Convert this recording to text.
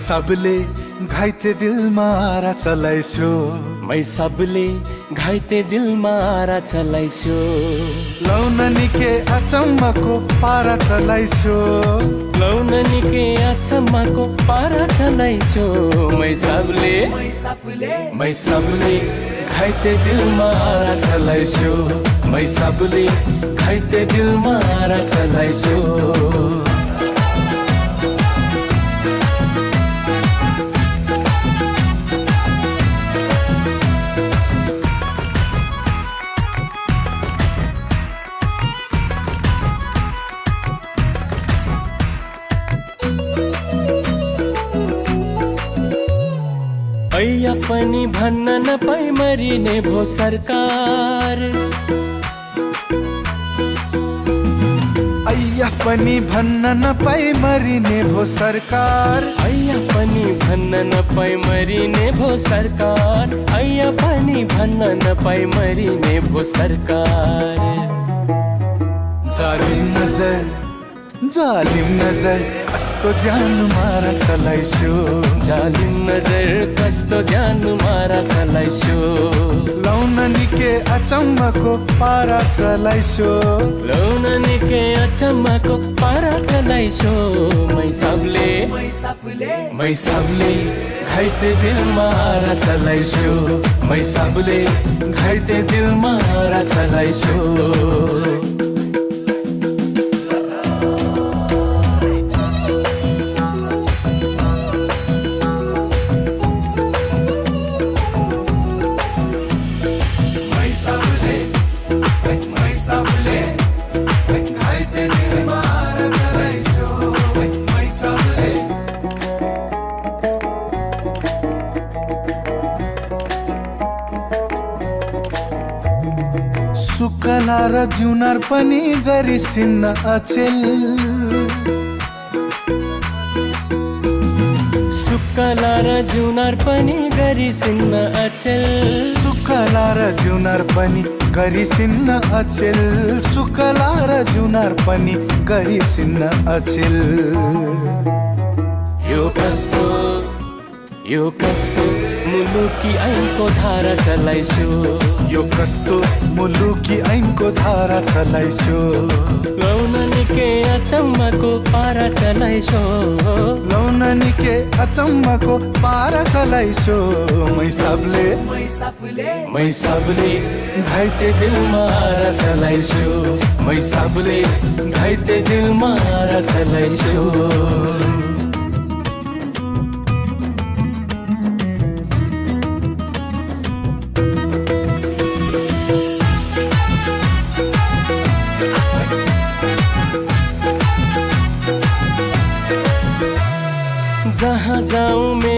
सबले घाइते दिलमा आरा चलाइसो मै सबले घाइते दिलमा आरा चलाइसो लौन निके अचम्मको पारा चलाइसो लौन निके अचम्मको पारा चलाइसो मै सबले घाइते दिलमा आरा चलाइसो मै सबले घाइते दिलमा आरा चलाइसो ऐया पनि भन्न नपाई मरिने भो सरकार ऐया पनि भन्न नपाई मरिने भो सरकार ऐया पनि भन्न नपाई मरिने भो सरकार ऐया पनि भन्न नपाई मरिने भो सरकार जालिम नजर कस्तो ज्यान मारा चलाइसो जालिम नजर कस्तो ज्यान मारा चलाइसो लौन निके अचम्मको पारा चलाइसो लौन निके अचम्मको पारा चलाइसो मै सबले घाइते दिलमा आरा चलाइसो मै सबले घाइते दिलमा आरा चलाइसो सुकला र जुनार पनि गरिसिन्न अचेल सुकला र जुनार पनि गरिसिन्न अचेल सुकला र जुनार पनि गरिसिन्न अचेल सुकला र जुनार पनि गरिसिन्न अचेल यो कस्तो मुलुकी ऐनको धारा चलाइसो यो कस्तो मुलुकी ऐनको धारा चलाइसो लौन निके अचम्मको पारा चलाइसो लौन निके अचम्मको पारा चलाइसो मै सबले घाइते दिलमा आरा चलाइसो मै सबले घाइते दिलमा आरा चलाइसो